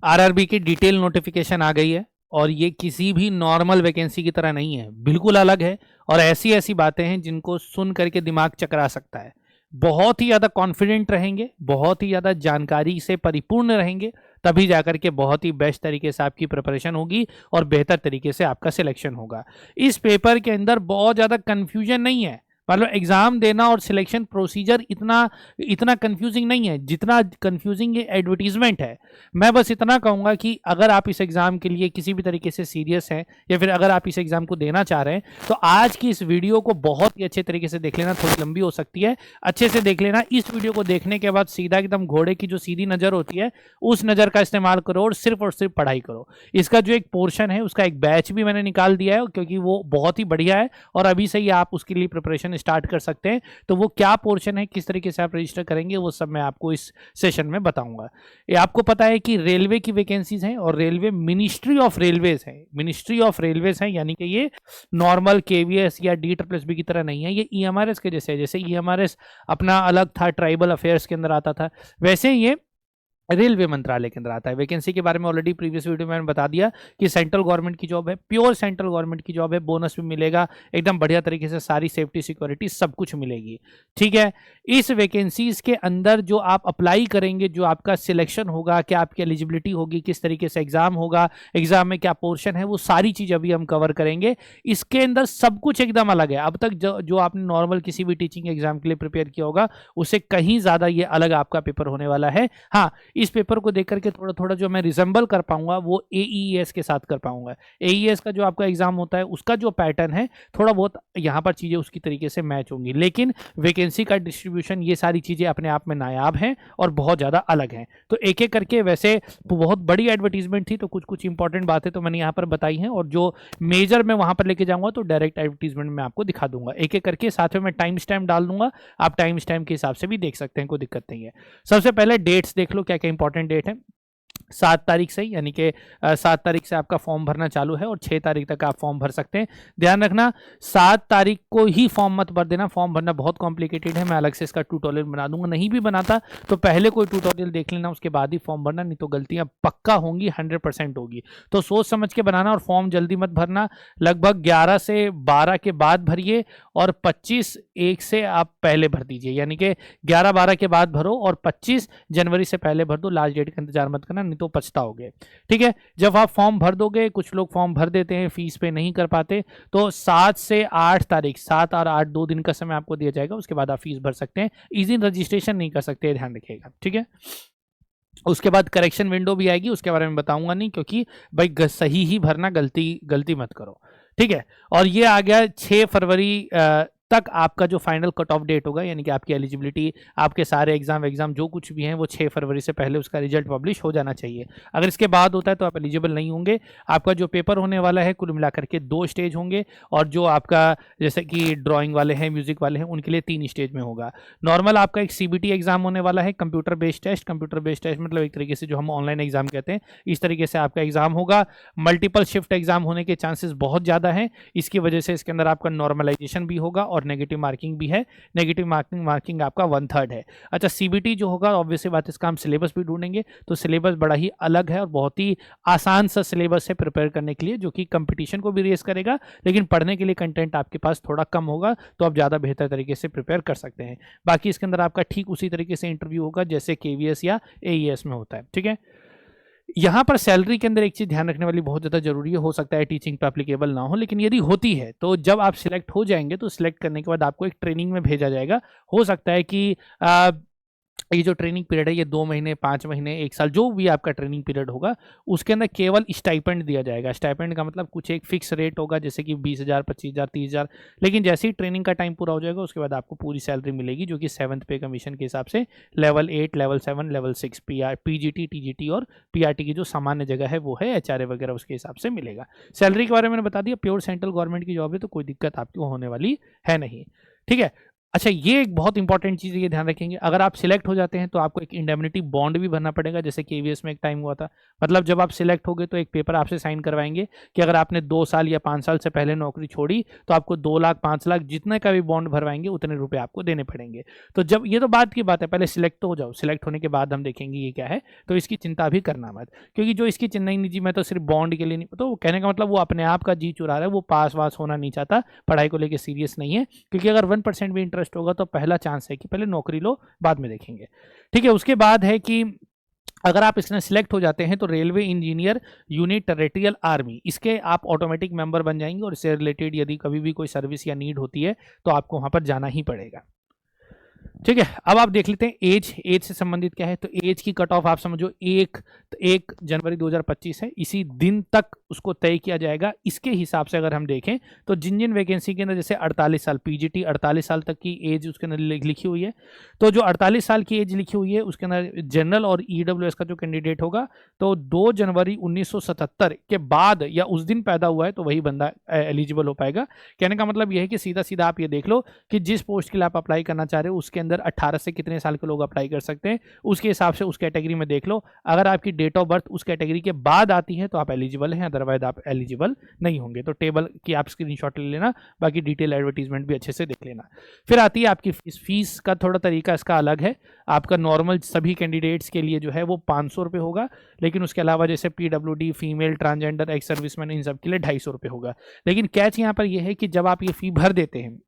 RRB की detail notification आ गई है और ये किसी भी नॉर्मल वैकेंसी की तरह नहीं है, बिल्कुल अलग है। और ऐसी ऐसी बातें हैं जिनको सुन करके दिमाग चकरा सकता है। बहुत ही ज़्यादा कॉन्फिडेंट रहेंगे, बहुत ही ज़्यादा जानकारी से परिपूर्ण रहेंगे, तभी जाकर के बहुत ही बेस्ट तरीके से आपकी प्रिपरेशन होगी और बेहतर तरीके से आपका सिलेक्शन होगा। इस पेपर के अंदर बहुत ज़्यादा कन्फ्यूजन नहीं है, मतलब एग्जाम देना और सिलेक्शन प्रोसीजर इतना इतना कंफ्यूजिंग नहीं है जितना कंफ्यूजिंग ये एडवर्टीजमेंट है। मैं बस इतना कहूंगा कि अगर आप इस एग्जाम के लिए किसी भी तरीके से सीरियस हैं या फिर अगर आप इस एग्जाम को देना चाह रहे हैं तो आज की इस वीडियो को बहुत ही अच्छे तरीके से देख लेना, थोड़ी लंबी हो सकती है, अच्छे से देख लेना। इस वीडियो को देखने के बाद सीधा एकदम घोड़े की जो सीधी नजर होती है उस नजर का इस्तेमाल करो और सिर्फ पढ़ाई करो। इसका जो एक पोर्शन है उसका एक बैच भी मैंने निकाल दिया है क्योंकि वो बहुत ही बढ़िया है और अभी से ही आप उसके लिए प्रिपरेशन स्टार्ट कर सकते हैं। तो वो क्या पोर्शन है, किस तरीके से आप रजिस्टर करेंगे, वो सब मैं आपको इस सेशन में बताऊंगा। ये आपको पता है कि रेलवे की वैकेंसीज हैं और रेलवे मिनिस्ट्री ऑफ रेलवेज है, मिनिस्ट्री ऑफ रेलवेज है, यानी कि ये नॉर्मल केवीएस या DSSB की तरह नहीं है, ये ईएमआरएस के जैसे है। जैसे ईएमआरएस अपना अलग था, ट्राइबल अफेयर्स के अंदर आता था, वैसे ये रेलवे मंत्रालय के अंदर आता है। वैकेंसी के बारे में ऑलरेडी प्रीवियस वीडियो में मैंने बता दिया कि सेंट्रल गवर्नमेंट की जॉब है, प्योर सेंट्रल गवर्नमेंट की जॉब है, बोनस भी मिलेगा, एकदम बढ़िया तरीके से सारी सेफ्टी सिक्योरिटी सब कुछ मिलेगी। ठीक है, इस वैकेंसीज के अंदर जो आप अप्लाई करेंगे, जो आपका सिलेक्शन होगा, क्या आपकी एलिजिबिलिटी होगी, किस तरीके से एग्जाम होगा, एग्जाम में क्या पोर्शन है, वो सारी चीज अभी हम कवर करेंगे। इसके अंदर सब कुछ एकदम अलग है। अब तक जो आपने नॉर्मल किसी भी टीचिंग एग्जाम के लिए प्रिपेयर किया होगा उससे कहीं ज्यादा ये अलग आपका पेपर होने वाला है। हाँ, इस पेपर को देख करके थोड़ा थोड़ा जो मैं रिजेंबल कर पाऊंगा वो AES के साथ कर पाऊंगा। AES का जो आपका एग्जाम होता है उसका जो पैटर्न है थोड़ा बहुत यहाँ पर चीजें उसकी तरीके से मैच होंगी, लेकिन वैकेंसी का डिस्ट्रीब्यूशन ये सारी चीजें अपने आप में नायाब हैं और बहुत ज्यादा अलग हैं। तो एक एक करके, वैसे बहुत बड़ी एडवर्टीजमेंट थी तो कुछ कुछ इंपॉर्टेंट बातें तो मैंने यहाँ पर बताई हैं और जो मेजर मैं वहां पर लेके जाऊंगा तो डायरेक्ट एडवर्टीजमेंट में आपको दिखा दूंगा एक एक करके। साथ में मैं टाइम स्टैम्प डाल दूंगा, आप टाइम स्टैम्प के हिसाब से भी देख सकते हैं, कोई दिक्कत नहीं है। सबसे पहले डेट्स देख लो, क्या क्या इंपॉर्टेंट डेट है। 7 तारीख से, यानी कि 7 तारीख से आपका फॉर्म भरना चालू है और 6 तारीख तक आप फॉर्म भर सकते हैं। ध्यान रखना 7 तारीख को ही फॉर्म मत भर देना, फॉर्म भरना बहुत कॉम्प्लिकेटेड है, मैं अलग से इसका ट्यूटोरियल बना दूंगा। नहीं भी बनाता तो पहले कोई ट्यूटोरियल देख लेना, उसके बाद ही फॉर्म भरना, नहीं तो गलतियां पक्का होंगी, 100% होगी। तो सोच समझ के बनाना और फॉर्म जल्दी मत भरना। लगभग 11 से 12 के बाद भरिए और 25/1 से आप पहले भर दीजिए, यानी कि 11-12 के बाद भरो और 25 जनवरी से पहले भर दो। लास्ट डेट का इंतजार मत करना, नहीं तो पछताओगे। ठीक है, जब आप फॉर्म भर दोगे, कुछ लोग फॉर्म भर देते हैं, फीस पे नहीं कर पाते, तो 7 से 8 तारीख, 7 और 8 2 दिन का समय आपको दिया जाएगा, उसके बाद आप फीस भर सकते हैं। इजी रजिस्ट्रेशन नहीं कर सकते, ध्यान रखिएगा। ठीक है, उसके बाद करेक्शन विंडो भी आएगी, उसके बारे में बताऊंगा नहीं, क्योंकि भाई सही ही भरना, गलती मत करो। ठीक है, और ये आ गया 6 फरवरी तक आपका जो फाइनल कट ऑफ डेट होगा, यानी कि आपकी एलिजिबिलिटी, आपके सारे एग्जाम जो कुछ भी हैं वो 6 फरवरी से पहले उसका रिजल्ट पब्लिश हो जाना चाहिए। अगर इसके बाद होता है तो आप एलिजिबल नहीं होंगे। आपका जो पेपर होने वाला है कुल मिलाकर के 2 स्टेज होंगे और जो आपका जैसे कि ड्राइंग वाले हैं, म्यूजिक वाले हैं, उनके लिए 3 स्टेज में होगा। नॉर्मल आपका एक CBT एग्जाम होने वाला है, computer based test. Computer based test मतलब एक तरीके से जो हम ऑनलाइन एग्जाम कहते हैं, इस तरीके से आपका एग्जाम होगा। मल्टीपल शिफ्ट एग्जाम होने के चांसेस बहुत ज़्यादा हैं, इसकी वजह से इसके अंदर आपका नॉर्मलाइजेशन भी होगा और नेगेटिव मार्किंग भी है। नेगेटिव मार्किंग आपका 1/3 है। अच्छा, CBT जो होगा ऑब्वियसली बात, इसका हम सिलेबस भी ढूंढेंगे, तो सिलेबस बड़ा ही अलग है और बहुत ही आसान सा सिलेबस है प्रिपेयर करने के लिए, जो कि कंपटीशन को भी रेस करेगा, लेकिन पढ़ने के लिए कंटेंट आपके पास थोड़ा कम होगा, तो आप ज़्यादा बेहतर तरीके से प्रिपेयर कर सकते हैं। बाकी इसके अंदर आपका ठीक उसी तरीके से इंटरव्यू होगा जैसे KVS या AES में होता है। ठीक है, यहाँ पर सैलरी के अंदर एक चीज ध्यान रखने वाली बहुत ज़्यादा जरूरी है, हो सकता है टीचिंग पे एप्लीकेबल ना हो, लेकिन यदि होती है तो जब आप सिलेक्ट हो जाएंगे तो सिलेक्ट करने के बाद आपको एक ट्रेनिंग में भेजा जाएगा। हो सकता है कि ये जो ट्रेनिंग पीरियड है ये 2 महीने, 5 महीने, 1 साल, जो भी आपका ट्रेनिंग पीरियड होगा उसके अंदर केवल स्टाइपेंड दिया जाएगा। स्टाइपेंड का मतलब कुछ एक फिक्स रेट होगा, जैसे कि 20,000, 25,000, 30,000, लेकिन जैसे ही ट्रेनिंग का टाइम पूरा हो जाएगा उसके बाद आपको पूरी सैलरी मिलेगी, जो कि 7th पे कमीशन के हिसाब से level 8, level 7, level 6, PGT, TGT और PRT की जो सामान्य जगह है वो है, HRA वगैरह, उसके हिसाब से मिलेगा। सैलरी के बारे में मैंने बता दिया, प्योर सेंट्रल गवर्नमेंट की जॉब है तो कोई दिक्कत आपको होने वाली है नहीं। ठीक है, अच्छा, ये एक बहुत इंपॉर्टेंट चीज़, ये ध्यान रखेंगे, अगर आप सिलेक्ट हो जाते हैं तो आपको एक इंडेमनिटी बॉन्ड भी भरना पड़ेगा, जैसे केवीएस में एक टाइम हुआ था। मतलब जब आप सिलेक्ट हो गए तो एक पेपर आपसे साइन करवाएंगे कि अगर आपने 2 साल या 5 साल से पहले नौकरी छोड़ी तो आपको 2 लाख 5 लाख जितने का भी बॉन्ड भरवाएंगे उतने रुपए आपको देने पड़ेंगे। तो जब ये तो बात की बात है, पहले सिलेक्ट तो हो जाओ, सिलेक्ट होने के बाद हम देखेंगे ये क्या है, तो इसकी चिंता भी करना मत, क्योंकि जो इसकी चेन्नई निजी में तो सिर्फ बॉन्ड के लिए नहीं, तो कहने का मतलब वो अपने आप का जी चुरा रहा है, वो पास वास होना नहीं चाहता, पढ़ाई को लेकर सीरियस नहीं है, क्योंकि अगर 1% भी इंटरेस्ट होगा तो पहला चांस है कि पहले नौकरी लो, बाद में देखेंगे। ठीक है, उसके बाद है कि अगर आप इसमें सिलेक्ट हो जाते हैं तो railway engineer unit territorial army, इसके आप ऑटोमेटिक मेंबर बन जाएंगे, और इससे रिलेटेड यदि कभी भी कोई सर्विस या नीड होती है तो आपको वहां पर जाना ही पड़ेगा। ठीक है, अब आप देख लेते हैं एज से संबंधित क्या है। तो एज की कट ऑफ आप समझो 1 जनवरी 2025 है, इसी दिन तक उसको तय किया जाएगा। इसके हिसाब से अगर हम देखें तो जिन जिन वैकेंसी के अंदर जैसे 48 साल पीजीटी 48 साल तक की एज उसके अंदर लिखी हुई है, तो जो 48 साल की एज लिखी हुई है उसके अंदर जनरल और ईडब्ल्यूएस का जो कैंडिडेट होगा तो 2 जनवरी 1977 के बाद या उस दिन पैदा हुआ है तो वही बंदा एलिजिबल हो पाएगा। कहने का मतलब यह है कि सीधा सीधा आप ये देख लो कि जिस पोस्ट के लिए आप अप्लाई करना चाह रहे हो उसके अंदर 18 से कितने साल के लोग अप्लाई कर सकते हैं, उसके हिसाब से उस कैटेगरी में देख लो। अगर आपकी डेट ऑफ बर्थ उस कैटेगरी के बाद आती है तो आप एलिजिबल हैं, अदरवाइज आप एलिजिबल नहीं होंगे। तो टेबल की आप स्क्रीनशॉट ले लेना, बाकी डिटेल एडवर्टीजमेंट भी अच्छे से देख लेना। फिर आती है आपकी फीस का थोड़ा तरीका इसका अलग है। आपका नॉर्मल सभी कैंडिडेट्स के लिए जो है वो 500 रुपये होगा, लेकिन उसके अलावा जैसे PWD, female, transgender, ex serviceman, इन सब के लिए 250 रुपये होगा। लेकिन कैच यहाँ पर यह है कि जब आप ये फी भर देते हैं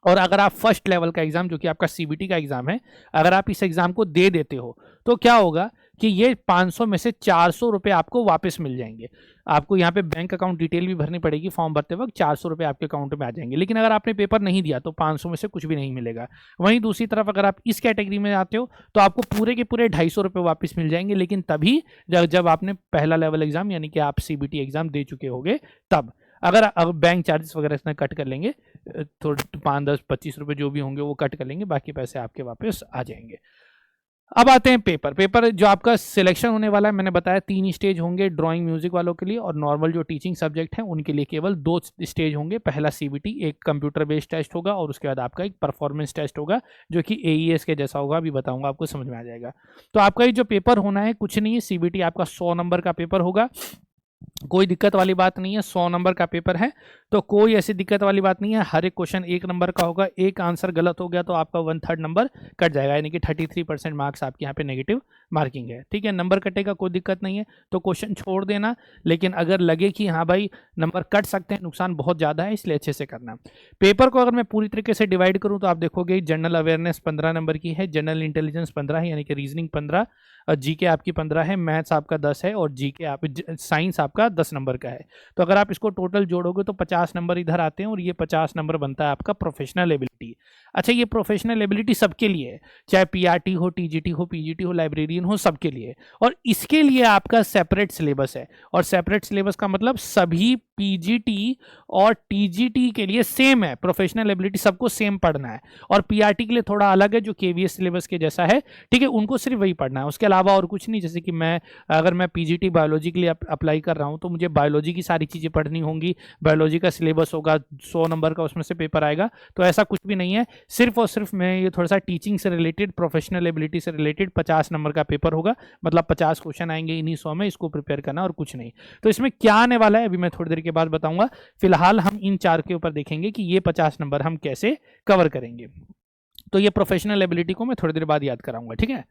और अगर आप फर्स्ट लेवल का एग्जाम जो कि आपका सीबीटी का एग्जाम है, अगर आप इस एग्जाम को दे देते हो तो क्या होगा कि ये 500 में से 400 रुपये आपको वापस मिल जाएंगे। आपको यहाँ पे बैंक अकाउंट डिटेल भी भरनी पड़ेगी फॉर्म भरते वक्त, 400 रुपये आपके अकाउंट में आ जाएंगे। लेकिन अगर आपने पेपर नहीं दिया तो 500 में से कुछ भी नहीं मिलेगा। वहीं दूसरी तरफ अगर आप इस कैटेगरी में आते हो तो आपको पूरे के पूरे 250 रुपये वापस मिल जाएंगे, लेकिन तभी जब आपने पहला लेवल एग्जाम यानी कि आप सीबीटी एग्जाम दे चुके होगे तब। अगर बैंक चार्जेस वगैरह इसमें कट कर लेंगे, थोड़े 5, 10, 25 रुपये जो भी होंगे वो कट कर लेंगे, बाकी पैसे आपके वापस आ जाएंगे। अब आते हैं पेपर जो आपका सिलेक्शन होने वाला है, मैंने बताया 3 स्टेज होंगे ड्राइंग म्यूजिक वालों के लिए, और नॉर्मल जो टीचिंग सब्जेक्ट हैं उनके लिए केवल 2 स्टेज होंगे। पहला सीबीटी, एक कंप्यूटर बेस्ड टेस्ट होगा, और उसके बाद आपका एक परफॉर्मेंस टेस्ट होगा जो कि एईएस के जैसा होगा, अभी बताऊंगा आपको, समझ में आ जाएगा। तो आपका ये जो पेपर होना है कुछ नहीं है, सीबीटी आपका 100 नंबर का पेपर होगा, कोई दिक्कत वाली बात नहीं है। 100 नंबर का पेपर है तो कोई ऐसी दिक्कत वाली बात नहीं है। हर एक क्वेश्चन 1 नंबर का होगा, एक आंसर गलत हो गया तो आपका 1/3 नंबर कट जाएगा, यानी कि 33% मार्क्स आपके यहाँ पे नेगेटिव मार्किंग है। ठीक है, नंबर कटेगा, कोई दिक्कत नहीं है, तो क्वेश्चन छोड़ देना। लेकिन अगर लगे कि हाँ भाई नंबर कट सकते हैं, नुकसान बहुत ज़्यादा है, इसलिए अच्छे से करना। पेपर को अगर मैं पूरी तरीके से डिवाइड करूँ तो आप देखोगे जनरल अवेयरनेस 15 नंबर की है, जनरल इंटेलिजेंस 15 है, यानी कि रीजनिंग 15, जीके आपकी 15 है, मैथ्स आपका 10 है, और जीके आप साइंस आपका 10 नंबर का है। तो अगर आप इसको टोटल जोड़ोगे तो 50 नंबर इधर आते हैं, और ये 50 नंबर बनता है आपका प्रोफेशनल एबिलिटी। अच्छा, ये प्रोफेशनल एबिलिटी सबके लिए है, चाहे पीआरटी हो, टीजीटी हो, पीजीटी हो, लाइब्रेरियन हो, सबके लिए। और इसके लिए आपका सेपरेट सिलेबस है, और सेपरेट सिलेबस का मतलब सभी पीजीटी और टीजीटी के लिए सेम है, प्रोफेशनल एबिलिटी सबको सेम पढ़ना है। और पीआरटी के लिए थोड़ा अलग है, जो केवीएस सिलेबस के जैसा है, ठीक है, उनको सिर्फ वही पढ़ना है, उसके अलावा और कुछ नहीं। जैसे कि अगर मैं पीजीटी बायोलॉजी के लिए अप्लाई कर रहा हूँ तो मुझे बायोलॉजी की सारी चीज़ें पढ़नी होंगी, बायोलॉजी का सिलेबस होगा, 100 नंबर का उसमें से पेपर आएगा। तो ऐसा कुछ भी नहीं है, सिर्फ और सिर्फ मैं ये थोड़ा सा टीचिंग से रिलेटेड, प्रोफेशनल एबिलिटी से रिलेटेड 50 नंबर का पेपर होगा, मतलब 50 क्वेश्चन आएंगे इन्हीं 100 में, इसको प्रिपेयर करना और कुछ नहीं। तो इसमें क्या आने वाला है अभी मैं थोड़ी देर के बाद बताऊंगा। फिलहाल हम इन 4 के ऊपर देखेंगे कि ये 50 नंबर हम कैसे कवर करेंगे। तो ये प्रोफेशनल एबिलिटी को मैं थोड़ी देर बाद याद कराऊंगा, ठीक है।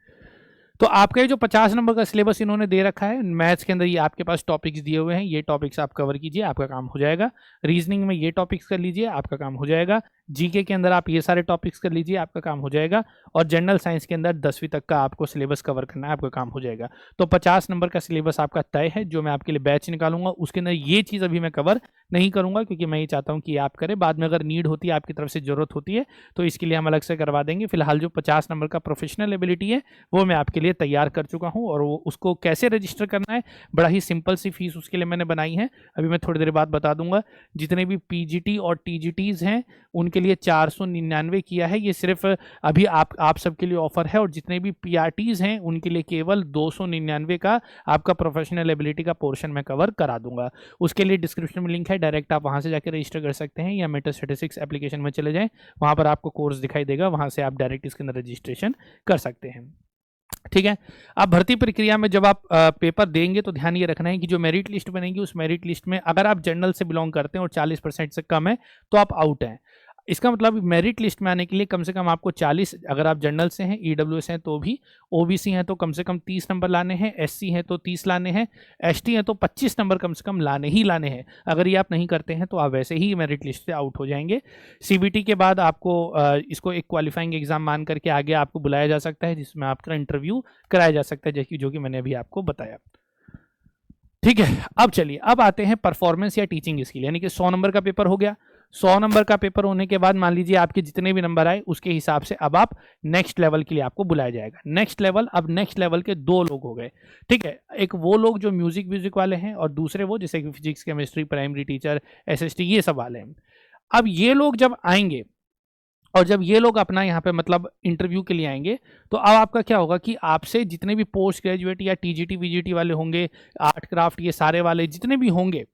तो आपका ये जो 50 नंबर का सिलेबस इन्होंने दे रखा है, मैथ्स के अंदर ये आपके पास टॉपिक्स दिए हुए हैं, ये टॉपिक्स आप कवर कीजिए, आपका काम हो जाएगा। रीजनिंग में ये टॉपिक्स कर लीजिए, आपका काम हो जाएगा। जीके के अंदर आप ये सारे टॉपिक्स कर लीजिए, आपका काम हो जाएगा। और जनरल साइंस के अंदर 10वीं तक का आपको सिलेबस कवर करना है, आपका काम हो जाएगा। तो 50 नंबर का सिलेबस आपका तय है, जो मैं आपके लिए बैच निकालूंगा। उसके अंदर ये चीज़ अभी मैं कवर नहीं करूंगा, क्योंकि मैं ये चाहता हूँ कि आप करें, बाद में अगर नीड होती है, आपकी तरफ से जरूरत होती है, तो इसके लिए हम अलग से करवा देंगे। फिलहाल जो 50 नंबर का प्रोफेशनल एबिलिटी है वो मैं आपके लिए तैयार कर चुका हूं, और वो उसको कैसे रजिस्टर करना है, बड़ा ही सिंपल सी फीस उसके लिए मैंने बनाई है, अभी मैं थोड़ी देर बाद बता दूंगा। जितने भी पीजीटी और टीजीटीज हैं उनके उसके लिए 499 किया है। ये सिर्फ अभी आप सबके लिए ऑफर है, और जितने भी PRTs हैं उनके लिए केवल 299 का आपका प्रोफेशनल एबिलिटी का पोर्शन मैं कवर करा दूंगा। उसके लिए डिस्क्रिप्शन में लिंक है, डायरेक्ट आप वहां से जाकर रजिस्टर कर सकते हैं, या मेटा स्टैटिस्टिक्स एप्लीकेशन में चले जाएं, वहां पर आपको कोर्स दिखाई देगा, वहां से आप डायरेक्ट इसके अंदर रजिस्ट्रेशन कर सकते हैं। ठीक है। अब भर्ती प्रक्रिया में जब आप पेपर देंगे तो ध्यान ये रखना है कि जो मेरिट लिस्ट बनेगी उस मेरिट लिस्ट में अगर आप जनरल से बिलोंग करते हैं और 40% से कम है तो आप आउट हैं। इसका मतलब मेरिट लिस्ट में आने के लिए कम से कम आपको 40, अगर आप जनरल से हैं, EWS हैं तो भी, OBC हैं तो कम से कम 30 नंबर लाने हैं, SC हैं तो 30 लाने हैं, ST हैं तो 25 नंबर कम से कम लाने ही लाने हैं। अगर ये आप नहीं करते हैं तो आप वैसे ही मेरिट लिस्ट से आउट हो जाएंगे। CBT के बाद आपको इसको एक क्वालिफाइंग एग्जाम मान करके आगे आपको बुलाया जा सकता है, जिसमें आपका इंटरव्यू कराया जा सकता है, जो कि मैंने अभी आपको बताया। ठीक है। अब चलिए, अब आते हैं परफॉर्मेंस या टीचिंग स्किल, यानी कि 100 नंबर का पेपर हो गया। 100 नंबर का पेपर होने के बाद मान लीजिए आपके जितने भी नंबर आए उसके हिसाब से अब आप नेक्स्ट लेवल के लिए आपको बुलाया जाएगा। नेक्स्ट लेवल, अब नेक्स्ट लेवल के 2 लोग हो गए। ठीक है, एक वो लोग जो म्यूजिक वाले हैं, और दूसरे वो जैसे कि physics, chemistry, primary teacher, SST, ये सब वाले हैं। अब ये लोग जब आएंगे और जब ये लोग अपना यहाँ पे मतलब इंटरव्यू के लिए आएंगे, तो अब आपका क्या होगा कि आपसे जितने भी पोस्ट ग्रेजुएट या TGT VGT वाले होंगे, आर्ट क्राफ्ट, ये सारे वाले जितने भी होंगे,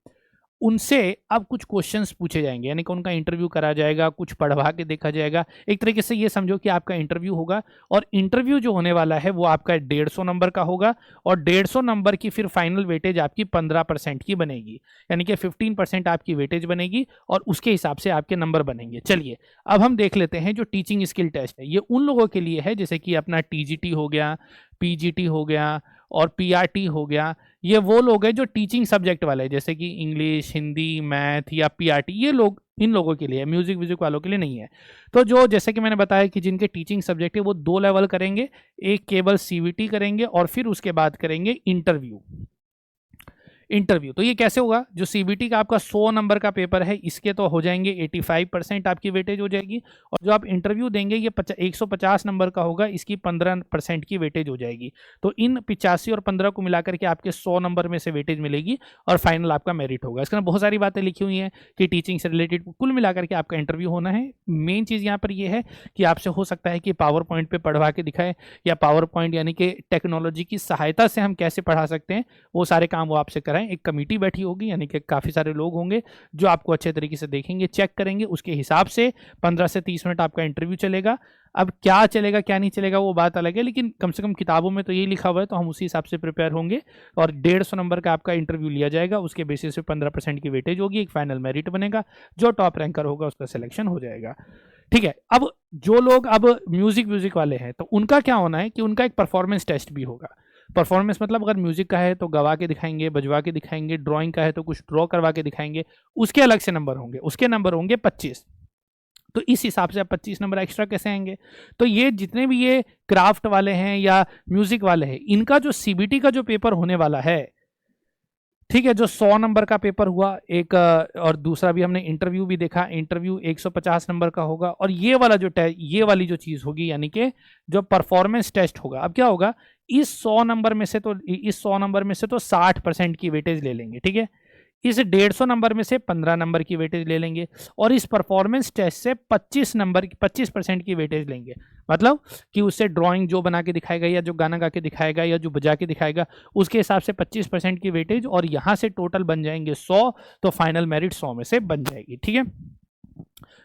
उनसे अब कुछ क्वेश्चंस पूछे जाएंगे, यानी कि उनका इंटरव्यू करा जाएगा, कुछ पढ़वा के देखा जाएगा। एक तरीके से ये समझो कि आपका इंटरव्यू होगा, और इंटरव्यू जो होने वाला है वो आपका 150 नंबर का होगा, और 150 नंबर की फिर फाइनल वेटेज आपकी 15% की बनेगी, यानी कि 15% आपकी वेटेज बनेगी, और उसके हिसाब से आपके नंबर बनेंगे। चलिए अब हम देख लेते हैं जो टीचिंग स्किल टेस्ट है, ये उन लोगों के लिए है जैसे कि अपना TGT हो गया, PGT हो गया और PRT हो गया। ये वो लोग हैं जो टीचिंग सब्जेक्ट वाले हैं, जैसे कि इंग्लिश, हिंदी, मैथ या PRT, ये लोग, इन लोगों के लिए, म्यूजिक वालों के लिए नहीं है। तो जो जैसे कि मैंने बताया कि जिनके टीचिंग सब्जेक्ट है वो 2 लेवल करेंगे, एक केवल CVT करेंगे और फिर उसके बाद करेंगे इंटरव्यू। तो ये कैसे होगा, जो CBT का आपका 100 नंबर का पेपर है, इसके तो हो जाएंगे 85% आपकी वेटेज हो जाएगी, और जो आप इंटरव्यू देंगे ये 150 नंबर का होगा, इसकी 15% की वेटेज हो जाएगी। तो इन 85 और 15 को मिलाकर के आपके 100 नंबर में से वेटेज मिलेगी, और फाइनल आपका मेरिट होगा। इसके अंदर बहुत सारी बातें लिखी हुई हैं कि टीचिंग से रिलेटेड कुल मिलाकर के आपका इंटरव्यू होना है। मेन चीज़ यहाँ पर यह है कि आपसे हो सकता है कि पावर पॉइंट पर पढ़वा के दिखाए, या पावर पॉइंट यानी कि टेक्नोलॉजी की सहायता से हम कैसे पढ़ा सकते हैं, वो सारे काम वो आपसे कराएं। एक कमेटी बैठी होगी, यानी कि काफ़ी सारे लोग होंगे जो आपको अच्छे तरीके से देखेंगे, चेक करेंगे, उसके हिसाब से 15 से 30 मिनट आपका इंटरव्यू चलेगा। अब क्या चलेगा क्या नहीं चलेगा वो बात अलग है, लेकिन कम से कम किताबों में तो यही लिखा हुआ है, तो हम उसी हिसाब से प्रिपेयर होंगे, और 150 नंबर का आपका इंटरव्यू लिया जाएगा। उसके बेसिस पे 15% की वेटेज होगी, एक फाइनल मेरिट बनेगा, जो टॉप रैंकर होगा उसका सिलेक्शन हो जाएगा। ठीक है। अब जो लोग अब म्यूजिक वाले हैं, तो उनका क्या होना है कि उनका एक परफॉर्मेंस टेस्ट भी होगा। परफॉर्मेंस मतलब अगर म्यूजिक का है तो गवा के दिखाएंगे, बजवा के दिखाएंगे, ड्राइंग का है तो कुछ ड्रॉ करवा के दिखाएंगे, उसके अलग से नंबर होंगे, उसके नंबर होंगे 25। तो इस हिसाब से आप 25 नंबर एक्स्ट्रा कैसे आएंगे। तो ये जितने भी ये क्राफ्ट वाले हैं या म्यूजिक वाले हैं, इनका जो CBT का जो पेपर होने वाला है, ठीक है, जो 100 नंबर का पेपर हुआ एक, और दूसरा भी हमने इंटरव्यू भी देखा, इंटरव्यू 150 नंबर का होगा, और ये वाला जो ये वाली जो चीज़ होगी, यानी कि जो परफॉर्मेंस टेस्ट होगा। अब क्या होगा, इस 100 नंबर में से तो 60% की वेटेज ले लेंगे, ठीक है, इस 150 नंबर में से 15 नंबर की वेटेज ले लेंगे, और इस परफॉर्मेंस टेस्ट से 25% की वेटेज लेंगे। मतलब कि उससे ड्राइंग जो बना के दिखाएगा, या जो गाना गा के दिखाएगा, या जो बजा के दिखाएगा, उसके हिसाब से 25% की वेटेज, और यहाँ से टोटल बन जाएंगे 100, तो फाइनल मेरिट 100 में से बन जाएगी। ठीक है,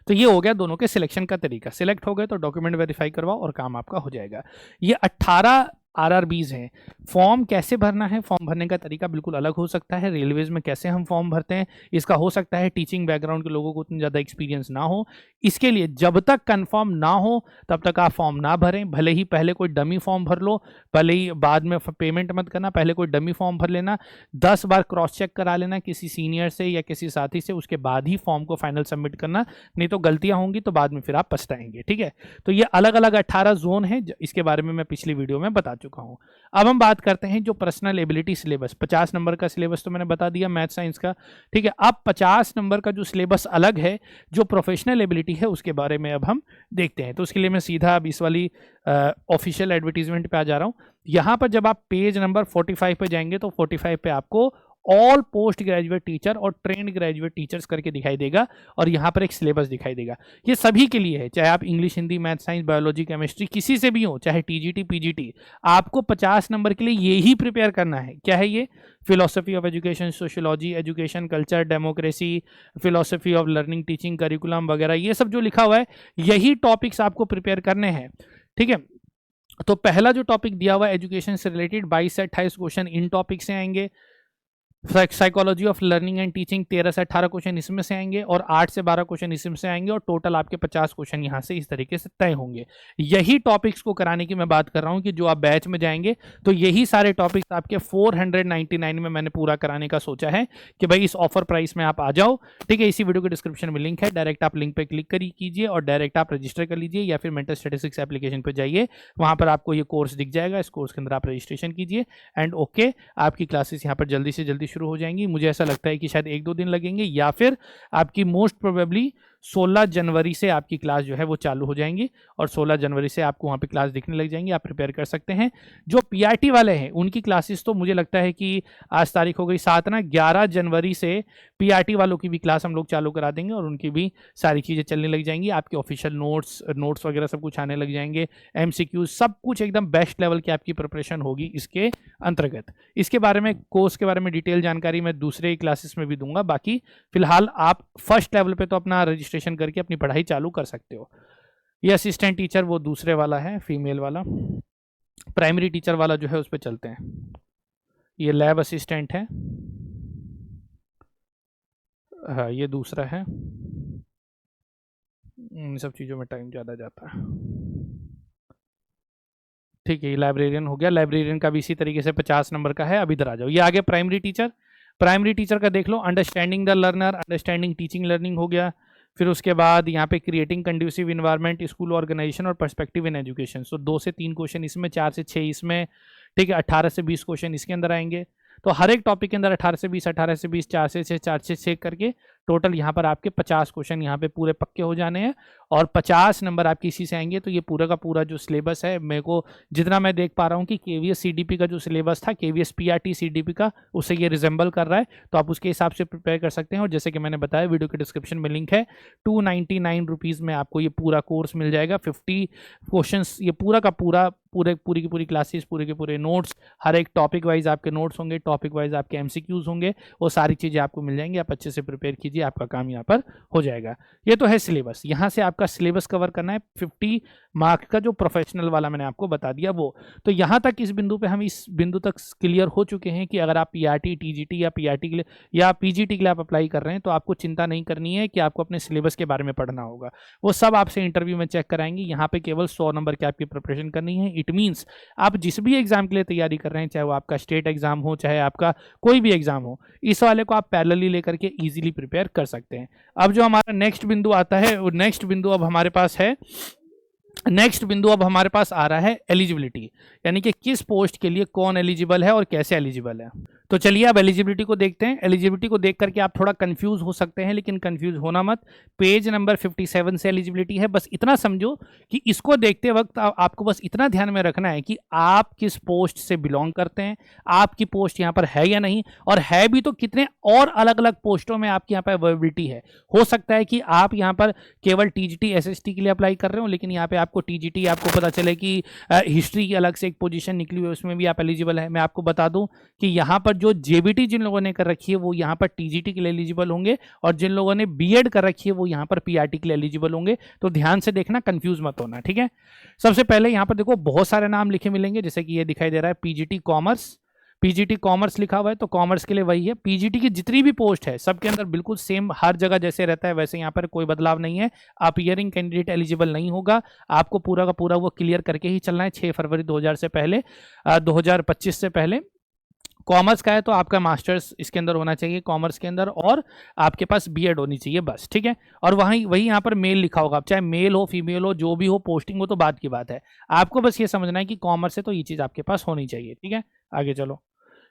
तो ये हो गया दोनों के सिलेक्शन का तरीका। सिलेक्ट हो गए तो डॉक्यूमेंट वेरीफाई करवाओ और काम आपका हो जाएगा। ये 18 RRBs हैं। फॉर्म कैसे भरना है, फॉर्म भरने का तरीका बिल्कुल अलग हो सकता है। रेलवेज में कैसे हम फॉर्म भरते हैं, इसका हो सकता है टीचिंग बैकग्राउंड के लोगों को उतनी ज़्यादा एक्सपीरियंस ना हो। इसके लिए जब तक कंफर्म ना हो तब तक आप फॉर्म ना भरें। भले ही पहले कोई डमी फॉर्म भर लो, भले ही बाद में पेमेंट मत करना, पहले कोई डमी फॉर्म भर लेना, 10 बार क्रॉस चेक करा लेना किसी सीनियर से या किसी साथी से, उसके बाद ही फॉर्म को फाइनल सबमिट करना, नहीं तो गलतियाँ होंगी तो बाद में फिर आप पछताएंगे। ठीक है, तो ये अलग अलग 18 जोन है, इसके बारे में मैं पिछली वीडियो में बता चुका हूँ। अब हम बात करते हैं जो पर्सनल एबिलिटी सिलेबस, 50 नंबर का सिलेबस तो मैंने बता दिया मैथ साइंस का। ठीक है, अब 50 नंबर का जो सिलेबस अलग है, जो प्रोफेशनल एबिलिटी है, उसके बारे में अब हम देखते हैं। तो उसके लिए मैं सीधा अब इस वाली ऑफिशियल एडवर्टीजमेंट पे आ जा रहा हूँ। यहाँ पर जब आप पेज नंबर 45 पे जाएंगे तो 45 पे आपको ऑल पोस्ट ग्रेजुएट टीचर और ट्रेंड ग्रेजुएट टीचर्स करके दिखाई देगा, और यहाँ पर एक सिलेबस दिखाई देगा। ये सभी के लिए है, चाहे आप English, Hindi, math, science, biology, chemistry किसी से भी हो, चाहे टीजीटी, पीजीटी, आपको 50 नंबर के लिए ये ही प्रिपेयर करना है। क्या है ये? Philosophy of education, sociology, education, culture, democracy, philosophy of learning, teaching, curriculum वगैरह, ये सब जो लिखा हुआ है यही टॉपिक्स आपको प्रिपेयर करने हैं। ठीक है, तो पहला जो टॉपिक दिया हुआ है एजुकेशन से रिलेटेड 22 से 28 क्वेश्चन इन टॉपिक से आएंगे। Psychology of learning and teaching 13 से 18 क्वेश्चन इसमें से आएंगे, और 8 से 12 क्वेश्चन इसमें से आएंगे, और टोटल आपके 50 क्वेश्चन यहाँ से इस तरीके से तय होंगे। यही टॉपिक्स को कराने की मैं बात कर रहा हूँ कि जो आप बैच में जाएंगे तो यही सारे टॉपिक्स आपके 499 में मैंने पूरा कराने का सोचा है कि भाई इस ऑफर प्राइस में आप आ जाओ। ठीक है, इसी वीडियो के डिस्क्रिप्शन में लिंक है, डायरेक्ट आप लिंक पर क्लिक कीजिए और डायरेक्ट आप रजिस्टर कर लीजिए, या फिर मेंटल स्टैटिस्टिक्स एप्लीकेशन पर जाइए, वहाँ पर आपको ये कोर्स दिख जाएगा। इस कोर्स के अंदर आप रजिस्ट्रेशन कीजिए एंड ओके, आपकी क्लासेस यहाँ पर जल्दी से जल्दी शुरू हो जाएंगी। मुझे ऐसा लगता है कि शायद 1-2 दिन लगेंगे, या फिर आपकी मोस्ट प्रोबेबली 16 जनवरी से आपकी क्लास जो है वो चालू हो जाएंगी, और 16 जनवरी से आपको वहाँ पे क्लास दिखने लग जाएंगी, आप प्रिपेयर कर सकते हैं। जो पीआरटी वाले हैं उनकी क्लासेस तो मुझे लगता है कि आज तारीख हो गई 7 ना, 11 जनवरी से पीआरटी वालों की भी क्लास हम लोग चालू करा देंगे, और उनकी भी सारी चीज़ें चलने लग जाएंगी। आपके ऑफिशियल नोट्स वगैरह सब कुछ आने लग जाएंगे, MCQ सब कुछ एकदम बेस्ट लेवल की आपकी प्रिपरेशन होगी इसके अंतर्गत। इसके बारे में, कोर्स के बारे में डिटेल जानकारी मैं दूसरे क्लासेस में भी दूंगा। बाकी फिलहाल आप फर्स्ट लेवल पे तो अपना रजिस्ट्रेशन करके अपनी पढ़ाई चालू कर सकते हो। ये असिस्टेंट टीचर वो दूसरे वाला है, फीमेल वाला। प्राइमरी टीचर वाला जो है उस पर चलते हैं। ये लैब असिस्टेंट है, हाँ ये दूसरा है। इन सब चीज़ों में टाइम ज़्यादा जाता है। ठीक है, ये लाइब्रेरियन हो गया। लाइब्रेरियन का भी इसी तरीके से 50 नंबर का है। अब इधर आ जाओ, ये आगे प्राइमरी टीचर। प्राइमरी टीचर का देख लो, understanding the learner, understanding teaching learning हो गया। फिर उसके बाद यहाँ पे creating conducive environment, school organisation और पर्सपेक्टिव इन एजुकेशन। सो 2 से 3 क्वेश्चन इसमें, 4 से 6 इसमें। ठीक है, 18 से 20 क्वेश्चन इसके अंदर आएंगे। तो हर एक टॉपिक के अंदर 18 से 20, 18 से 20, 4 से 6, 4 से 6 करके टोटल यहाँ पर आपके 50 क्वेश्चन यहाँ पे पूरे पक्के हो जाने हैं, और 50 नंबर आपके इसी से आएंगे। तो ये पूरा का पूरा जो सिलेबस है, मेरे को जितना मैं देख पा रहा हूँ कि KVS CDP का जो सिलेबस था, KVS PRT CDP का, उससे ये रिजेंबल कर रहा है। तो आप उसके हिसाब से प्रिपेयर कर सकते हैं। और जैसे कि मैंने बताया, वीडियो के डिस्क्रिप्शन में लिंक है, 299 रुपीज़ में आपको ये पूरा कोर्स मिल जाएगा। 50 क्वेश्चन, ये पूरा का पूरा, पूरी की पूरी क्लासेस, पूरे के पूरे नोट्स, हर एक टॉपिक वाइज आपके नोट्स होंगे, टॉपिक वाइज आपके MCQs होंगे, वो सारी चीज़ें आपको मिल जाएंगी। आप अच्छे से प्रिपेयर कीजिए, आपका काम यहाँ पर हो जाएगा। ये तो है सिलेबस। यहाँ से आपका सिलेबस कवर करना है 50 मार्क्स का, जो प्रोफेशनल वाला मैंने आपको बता दिया वो। तो यहाँ तक, इस बिंदु पे हम इस बिंदु तक क्लियर हो चुके हैं कि अगर आप PRT, TGT या PRT के लिए या PGT के लिए आप अप्लाई कर रहे हैं, तो आपको चिंता नहीं करनी है कि आपको अपने सिलेबस के बारे में पढ़ना होगा। वो सब आपसे इंटरव्यू में चेक कराएंगे। यहाँ पे केवल 100 नंबर की आपकी प्रिपरेशन करनी है। इट मीन्स आप जिस भी एग्जाम के लिए तैयारी कर रहे हैं, चाहे वो आपका स्टेट एग्जाम हो, चाहे आपका कोई भी एग्जाम हो, इस वाले को आप पैरेलली लेकर के इजीली प्रिपेयर कर सकते हैं। अब जो हमारा नेक्स्ट बिंदु आता है, वो नेक्स्ट बिंदु अब हमारे पास है, नेक्स्ट बिंदु अब हमारे पास आ रहा है एलिजिबिलिटी, यानी कि किस पोस्ट के लिए कौन एलिजिबल है और कैसे एलिजिबल है। तो चलिए अब एलिजिबिलिटी को देखते हैं। एलिजिबिलिटी को देख करके आप थोड़ा कंफ्यूज हो सकते हैं, लेकिन कंफ्यूज होना मत। पेज नंबर 57 से एलिजिबिलिटी है। बस इतना समझो कि इसको देखते वक्त आपको बस इतना ध्यान में रखना है कि आप किस पोस्ट से बिलोंग करते हैं, आपकी पोस्ट यहाँ पर है या नहीं, और है भी तो कितने और अलग अलग पोस्टों में आपकी यहाँ पर अवेलेबिलिटी है। हो सकता है कि आप यहाँ पर केवल TGT SST के लिए अप्लाई कर रहे हो, लेकिन यहाँ पे आपको TGT, आपको पता चले कि हिस्ट्री की अलग से एक पोजीशन निकली हुई है, उसमें भी आप एलिजिबल है। मैं आपको बता दूं कि यहाँ पर जो JBT जिन लोगों ने कर रखी है वो यहाँ पर TGT के लिए एलिजिबल होंगे, और जिन लोगों ने B.Ed कर रखी है वो यहाँ पर PRT के लिए एलिजिबल होंगे। तो ध्यान से देखना, कंफ्यूज मत होना, ठीक है। सबसे पहले यहाँ पर देखो बहुत सारे नाम लिखे मिलेंगे, जैसे कि ये दिखाई दे रहा है PGT कॉमर्स। PGT कॉमर्स लिखा हुआ है, तो कॉमर्स के लिए वही है। PGT की जितनी भी पोस्ट है सबके अंदर बिल्कुल सेम, हर जगह जैसे रहता है वैसे यहाँ पर कोई बदलाव नहीं है। अपीयरिंग कैंडिडेट एलिजिबल नहीं होगा, आपको पूरा का पूरा वो क्लियर करके ही चलना है 6 फरवरी 2000 से पहले, 2025 से पहले। कॉमर्स का है तो आपका मास्टर्स इसके अंदर होना चाहिए कॉमर्स के अंदर, और आपके पास B.Ed होनी चाहिए, बस, ठीक है। और वही यहाँ पर मेल लिखा होगा, चाहे मेल हो फीमेल हो, जो भी हो, पोस्टिंग हो तो बात की बात है। आपको बस ये समझना है कि कॉमर्स है तो ये चीज़ आपके पास होनी चाहिए, ठीक है। आगे चलो,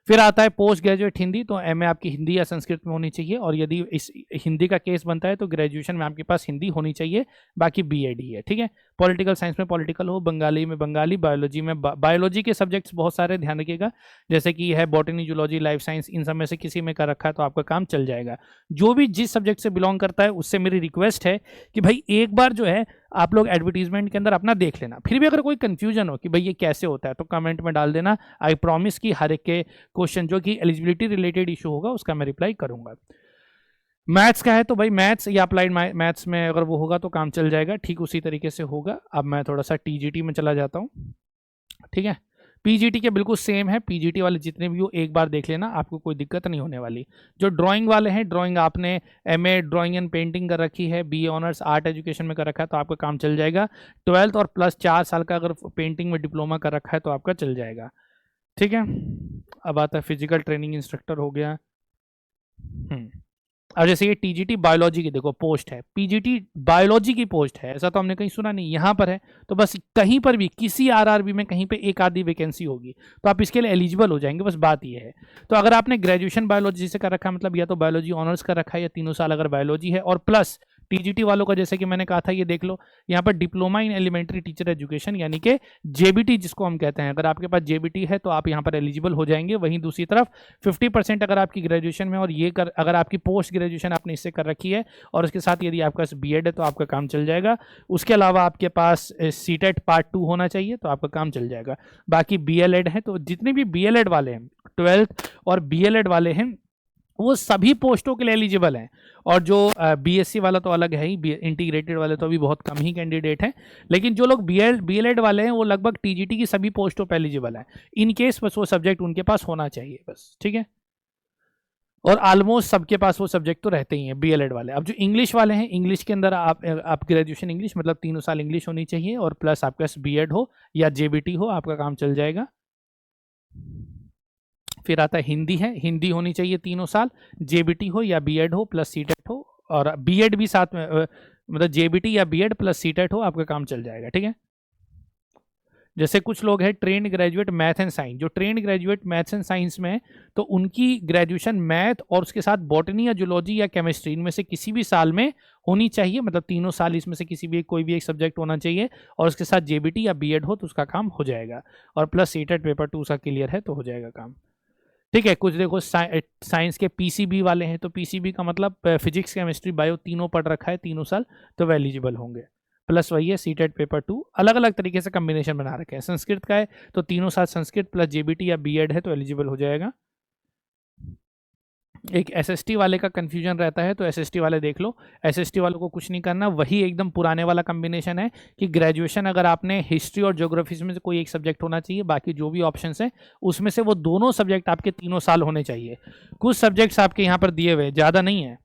फिर आता है पोस्ट ग्रेजुएट हिंदी, तो एमए आपकी हिंदी या संस्कृत में होनी चाहिए, और यदि इस हिंदी का केस बनता है तो ग्रेजुएशन में आपके पास हिंदी होनी चाहिए, बाकी बीएड ही है, ठीक है। पॉलिटिकल साइंस में पॉलिटिकल हो, बंगाली में बंगाली, बायोलॉजी में बायोलॉजी के सब्जेक्ट्स बहुत सारे ध्यान रखिएगा, जैसे कि है बॉटनी, जूलॉजी, लाइफ साइंस, इन सब में से किसी में कर रखा है तो आपका काम चल जाएगा। जो भी जिस सब्जेक्ट से बिलोंग करता है उससे मेरी रिक्वेस्ट है कि भाई एक बार जो है आप लोग एडवर्टीजमेंट के अंदर अपना देख लेना, फिर भी अगर कोई कंफ्यूजन हो कि भाई ये कैसे होता है तो कमेंट में डाल देना। आई प्रॉमिस कि हर एक के क्वेश्चन जो कि एलिजिबिलिटी रिलेटेड इशू होगा उसका मैं रिप्लाई करूंगा। मैथ्स का है तो भाई मैथ्स या अप्लाइड मैथ्स में अगर वो होगा तो काम चल जाएगा, ठीक उसी तरीके से होगा। अब मैं थोड़ा सा टीजीटी में चला जाता हूँ, ठीक है। पीजीटी के बिल्कुल सेम है, पीजीटी वाले जितने भी हो एक बार देख लेना, आपको कोई दिक्कत नहीं होने वाली। जो ड्राइंग वाले हैं, ड्राइंग आपने एमए ड्राइंग एंड पेंटिंग कर रखी है, बीए ऑनर्स आर्ट एजुकेशन में कर रखा है तो आपका काम चल जाएगा। 12th और प्लस 4 साल का अगर पेंटिंग में डिप्लोमा कर रखा है तो आपका चल जाएगा, ठीक है। अब आता है फिजिकल ट्रेनिंग इंस्ट्रक्टर हो गया। अब जैसे ये टीजीटी बायोलॉजी की देखो पोस्ट है, पीजीटी बायोलॉजी की पोस्ट है, ऐसा तो हमने कहीं सुना नहीं, यहाँ पर है। तो बस कहीं पर भी किसी आरआरबी में कहीं पे एक आधी वैकेंसी होगी तो आप इसके लिए एलिजिबल हो जाएंगे, बस बात ये है। तो अगर आपने ग्रेजुएशन बायोलॉजी से कर रखा है, मतलब या तो बायोलॉजी ऑनर्स कर रखा है या 3 साल अगर बायोलॉजी है, और प्लस टीजीटी वालों का जैसे कि मैंने कहा था, ये देख लो यहाँ पर diploma in elementary teacher education यानी कि जेबीटी जिसको हम कहते हैं, अगर आपके पास जेबीटी है तो आप यहाँ पर एलिजिबल हो जाएंगे। वहीं दूसरी तरफ 50% अगर आपकी ग्रेजुएशन में और ये अगर आपकी पोस्ट ग्रेजुएशन आपने इससे कर रखी है और उसके साथ यदि आपका बीएड है तो आपका काम चल जाएगा। उसके अलावा आपके पास सीटेट पार्ट 2 होना चाहिए तो आपका काम चल जाएगा। बाकी बीएलएड है, तो जितने भी बीएलएड वाले हैं 12th और बीएलएड वाले हैं वो सभी पोस्टों के लिए एलिजिबल हैं। और जो बीएससी वाला तो अलग है ही, इंटीग्रेटेड वाले तो अभी बहुत कम ही कैंडिडेट हैं, लेकिन जो लोग बीएलएड वाले हैं वो लगभग टीजीटी की सभी पोस्टों पर एलिजिबल हैं। इन केस बस वो सब्जेक्ट उनके पास होना चाहिए बस, ठीक है। और ऑलमोस्ट सबके पास वो सब्जेक्ट तो रहते ही हैं बीएलएड वाले। अब जो इंग्लिश वाले हैं, इंग्लिश के अंदर आप ग्रेजुएशन इंग्लिश मतलब 3 साल इंग्लिश होनी चाहिए और प्लस आपके पास बीएड हो या जेबीटी हो, आपका काम चल जाएगा। फिर आता है हिंदी है, हिंदी होनी चाहिए 3 साल, जेबीटी हो या बीएड हो प्लस सीटेट हो, और बीएड भी साथ में मतलब जेबीटी या बीएड प्लस सीटेट हो, आपका काम चल जाएगा, ठीक है। जैसे कुछ लोग हैं trained graduate math and science, जो trained graduate maths and science में तो उनकी ग्रेजुएशन मैथ और उसके साथ बॉटनी या जूलॉजी या केमिस्ट्री इनमें से किसी भी साल में होनी चाहिए, मतलब 3 साल इसमें से किसी भी कोई भी एक सब्जेक्ट होना चाहिए, और उसके साथ जेबीटी या बीएड हो तो उसका काम हो जाएगा, और प्लस सीटेट पेपर 2 उसका क्लियर है तो हो जाएगा काम, ठीक है। कुछ देखो साइंस के पीसीबी वाले हैं, तो पीसीबी का मतलब फिजिक्स केमिस्ट्री बायो तीनों पढ़ रखा है 3 साल तो वह एलिजिबल होंगे, प्लस वही है सीटेट पेपर 2। अलग अलग तरीके से कम्बिनेशन बना रखे हैं। संस्कृत का है तो 3 साल संस्कृत प्लस जेबीटी या बीएड है तो एलिजिबल हो जाएगा। एक एसएसटी वाले का कंफ्यूजन रहता है, तो एसएसटी वाले देख लो, एसएसटी वालों को कुछ नहीं करना, वही एकदम पुराने वाला कॉम्बिनेशन है कि ग्रेजुएशन अगर आपने हिस्ट्री और ज्योग्राफी में से कोई एक सब्जेक्ट होना चाहिए, बाकी जो भी ऑप्शंस हैं उसमें से वो दोनों सब्जेक्ट आपके 3 साल होने चाहिए। कुछ सब्जेक्ट्स आपके यहाँ पर दिए हुए, ज़्यादा नहीं है,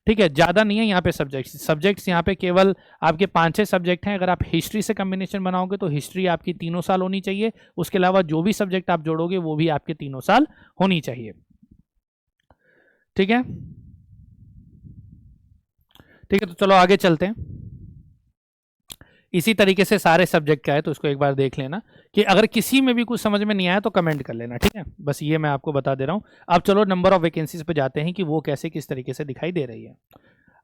ठीक है, ज़्यादा नहीं है यहाँ पे सब्जेक्ट्स यहाँ पे केवल आपके 5-6 सब्जेक्ट हैं। अगर आप हिस्ट्री से कॉम्बिनेशन बनाओगे तो हिस्ट्री आपकी 3 साल होनी चाहिए, उसके अलावा जो भी सब्जेक्ट आप जोड़ोगे वो भी आपके 3 साल होनी चाहिए, ठीक है। ठीक है, तो चलो आगे चलते हैं। इसी तरीके से सारे सब्जेक्ट का है तो इसको एक बार देख लेना कि अगर किसी में भी कुछ समझ में नहीं आया तो कमेंट कर लेना, ठीक है। बस ये मैं आपको बता दे रहा हूँ। अब चलो नंबर ऑफ वैकेंसीज पे जाते हैं कि वो कैसे किस तरीके से दिखाई दे रही है।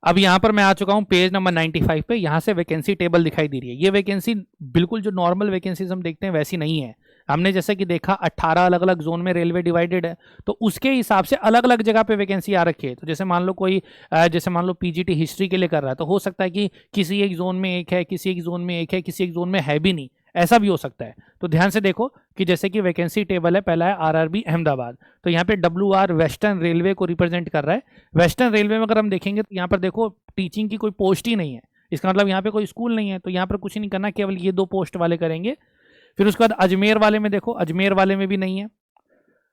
अब यहाँ पर मैं आ चुका हूँ पेज नंबर 95 पे, यहाँ से वैकेंसी टेबल दिखाई दे रही है। ये वैकेंसी बिल्कुल जो नॉर्मल वैकेंसीज हम देखते हैं वैसी नहीं है। हमने जैसे कि देखा 18 अलग अलग जोन में रेलवे डिवाइडेड है, तो उसके हिसाब से अलग अलग जगह पे वैकेंसी आ रखी है। तो जैसे मान लो कोई जैसे मान लो पीजीटी हिस्ट्री के लिए कर रहा है तो हो सकता है कि किसी एक जोन में एक है, किसी एक जोन में एक है, किसी एक जोन में है भी नहीं, ऐसा भी हो सकता है। तो ध्यान से देखो कि जैसे कि वैकेंसी टेबल है, पहला है आरआरबी अहमदाबाद, तो यहाँ पे WR वेस्टर्न रेलवे को रिप्रेजेंट कर रहा है। वेस्टर्न रेलवे में अगर हम देखेंगे तो यहाँ पर देखो टीचिंग की कोई पोस्ट ही नहीं है, इसका मतलब यहाँ पे कोई स्कूल नहीं है, तो यहाँ पर कुछ नहीं करना, केवल ये 2 पोस्ट वाले करेंगे। फिर उसके बाद अजमेर वाले में देखो, अजमेर वाले में भी नहीं है।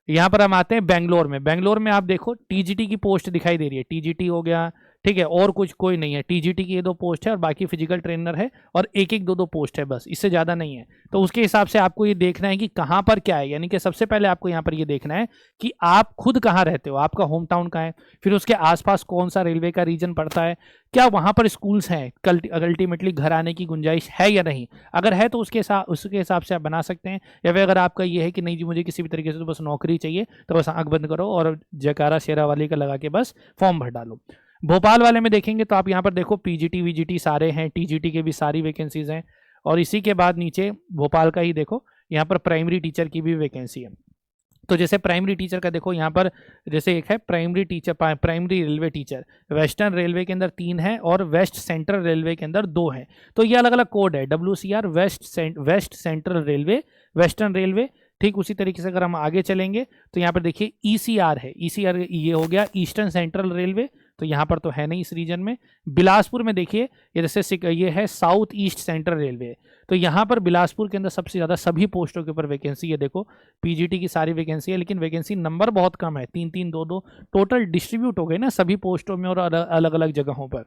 यहाँ पर हम आते हैं बेंगलोर में, बेंगलोर में आप देखो टीजीटी की पोस्ट दिखाई दे रही है, टीजीटी हो गया, ठीक है, और कुछ कोई नहीं है। टीजीटी की ये 2 पोस्ट है और बाकी फिजिकल ट्रेनर है और एक एक 2 पोस्ट है, बस इससे ज़्यादा नहीं है। तो उसके हिसाब से आपको ये देखना है कि कहाँ पर क्या है, यानी कि सबसे पहले आपको यहाँ पर ये देखना है कि आप खुद कहाँ रहते हो, आपका होम टाउन कहाँ है, फिर उसके आसपास कौन सा रेलवे का रीजन पड़ता है, क्या वहाँ पर स्कूल्स हैं, अल्टीमेटली घर आने की गुंजाइश है या नहीं। अगर है तो उसके हिसाब से आप बना सकते हैं। या फिर अगर आपका ये है कि नहीं जी मुझे किसी भी तरीके से तो बस नौकरी चाहिए, तो बस आंख बंद करो और जयकारा शेरा वाली का लगा के बस फॉर्म भर डालो। भोपाल वाले में देखेंगे तो आप यहाँ पर देखो पीजीटी वीजीटी सारे हैं, टीजीटी के भी सारी वैकेंसीज हैं। और इसी के बाद नीचे भोपाल का ही देखो, यहाँ पर प्राइमरी टीचर की भी वैकेंसी है। तो जैसे प्राइमरी टीचर का देखो यहाँ पर, जैसे एक है primary teacher, primary railway teacher, western railway के अंदर 3 है और वेस्ट सेंट्रल रेलवे के अंदर 2 है। तो ये अलग अलग कोड है, WCR west central railway, western railway. ठीक उसी तरीके से अगर हम आगे चलेंगे तो यहाँ पर देखिए ECR है, ECR ये हो गया ईस्टर्न सेंट्रल रेलवे, तो यहाँ पर तो है नहीं इस रीजन में। बिलासपुर में देखिए ये जैसे ये है साउथ ईस्ट सेंट्रल रेलवे, तो यहाँ पर बिलासपुर के अंदर सबसे ज़्यादा सभी पोस्टों के ऊपर वैकेंसी है। देखो पीजीटी की सारी वैकेंसी है, लेकिन वैकेंसी नंबर बहुत कम है, 3-3 2-2 टोटल डिस्ट्रीब्यूट हो गए ना सभी पोस्टों में और अलग अलग जगहों पर।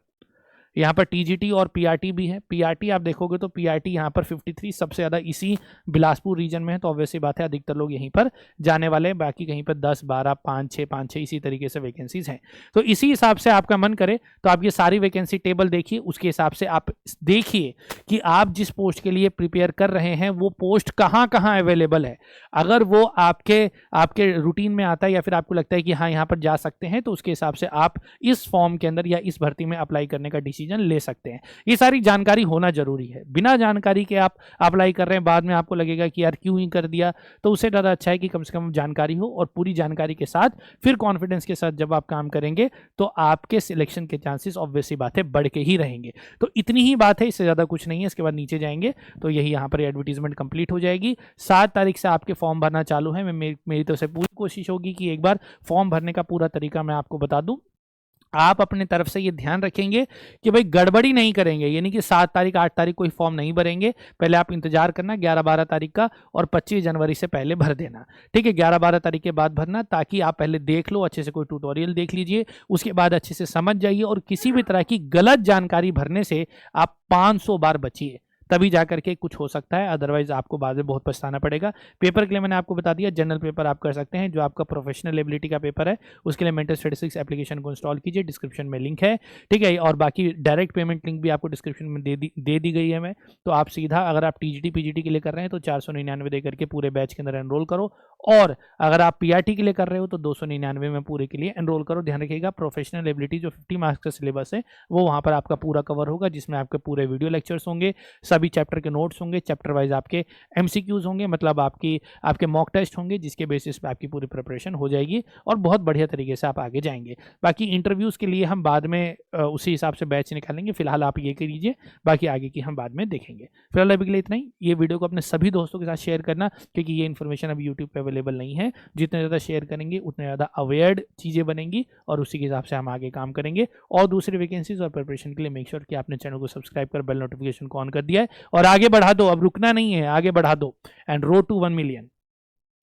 यहाँ पर टीजीटी और पीआरटी भी है। पीआरटी आप देखोगे तो पीआरटी यहाँ पर 53 सबसे ज़्यादा इसी बिलासपुर रीजन में है, तो ऑब्वियसली बात है अधिकतर लोग यहीं पर जाने वाले हैं। बाकी कहीं पर 10, 12, 5, 6 इसी तरीके से वैकेंसीज हैं। तो इसी हिसाब से आपका मन करे तो आप ये सारी वैकेंसी टेबल देखिए, उसके हिसाब से आप देखिए कि आप जिस पोस्ट के लिए प्रिपेयर कर रहे हैं वो पोस्ट कहाँ कहाँ अवेलेबल है। अगर वो आपके रूटीन में आता है या फिर आपको लगता है कि हाँ यहाँ पर जा सकते हैं, तो उसके हिसाब से आप इस फॉर्म के अंदर या इस भर्ती में अप्लाई करने का डिसीजन ले सकते हैं। ये सारी जानकारी होना जरूरी है। बिना जानकारी के आप अप्लाई कर रहे हैं, बाद में आपको लगेगा कि यार क्यों ही कर दिया, तो उससे ज़्यादा अच्छा है कि कम से कम जानकारी हो और पूरी जानकारी के साथ फिर कॉन्फिडेंस के साथ जब आप काम करेंगे तो आपके सिलेक्शन के चांसेस ऑब्वियसली बात है बढ़ के ही रहेंगे। तो इतनी ही बात है, इससे ज़्यादा कुछ नहीं है। इसके बाद नीचे जाएंगे तो यही यहाँ पर एडवर्टीजमेंट कंप्लीट हो जाएगी। 7 तारीख से आपके फॉर्म भरना चालू है। मेरी तरफ से पूरी कोशिश होगी कि एक बार फॉर्म भरने का पूरा तरीका मैं आपको बता दूं। आप अपने तरफ से ये ध्यान रखेंगे कि भाई गड़बड़ी नहीं करेंगे, यानी कि 7 तारीख 8 तारीख कोई फॉर्म नहीं भरेंगे। पहले आप इंतजार करना 11-12 तारीख का और 25 जनवरी से पहले भर देना। ठीक है, 11-12 तारीख के बाद भरना, ताकि आप पहले देख लो अच्छे से, कोई ट्यूटोरियल देख लीजिए, उसके बाद अच्छे से समझ जाइए और किसी भी तरह की गलत जानकारी भरने से आप 500 बार बचिए, तभी जाकर के कुछ हो सकता है, अदरवाइज आपको बाद में बहुत पछताना पड़ेगा। पेपर के लिए मैंने आपको बता दिया, जनरल पेपर आप कर सकते हैं, जो आपका प्रोफेशनल एबिलिटी का पेपर है उसके लिए मेंटल स्टैटिस्टिक्स एप्लीकेशन को इंस्टॉल कीजिए, डिस्क्रिप्शन में लिंक है। ठीक है, और बाकी डायरेक्ट पेमेंट लिंक भी आपको डिस्क्रिप्शन में दे दी गई है मैं, तो आप सीधा अगर आप टीजीटी पीजीटी के लिए कर रहे हैं तो 499 दे करके पूरे बैच के अंदर एनरोल करो, और अगर आप पीआरटी के लिए कर रहे हो तो 299 में पूरे के लिए एनरोल करो। ध्यान रखिएगा प्रोफेशनल एबिलिटी जो 50 मार्क्स का सिलेबस है वो वहाँ पर आपका पूरा कवर होगा, जिसमें आपके पूरे वीडियो लेक्चर्स होंगे, सभी चैप्टर के नोट्स होंगे, चैप्टर वाइज आपके एमसीक्यूज होंगे, मतलब आपके मॉक टेस्ट होंगे, जिसके बेसिस पे आपकी पूरी प्रिपरेशन हो जाएगी और बहुत बढ़िया तरीके से आप आगे जाएंगे। बाकी इंटरव्यूज के लिए हम बाद में उसी हिसाब से बैच निकालेंगे, फिलहाल आप ये करिए, बाकी आगे की हम बाद में देखेंगे। फिलहाल अभी के लिए इतना ही। ये वीडियो को अपने सभी दोस्तों के साथ शेयर करना, क्योंकि ये इन्फॉर्मेशन अभी यूट्यूब पर अवेलेबल नहीं है। जितने ज़्यादा शेयर करेंगे उतने ज़्यादा अवेयर्ड चीज़ें बनेंगी और उसी के हिसाब से हम आगे काम करेंगे। और दूसरी वैकेंसीज और प्रिपरेशन के लिए मेक श्योर कि आपने चैनल को सब्सक्राइब कर बेल नोटिफिकेशन को ऑन कर दिया है और आगे बढ़ा दो, अब रुकना नहीं है, आगे बढ़ा दो। And road to 1 million.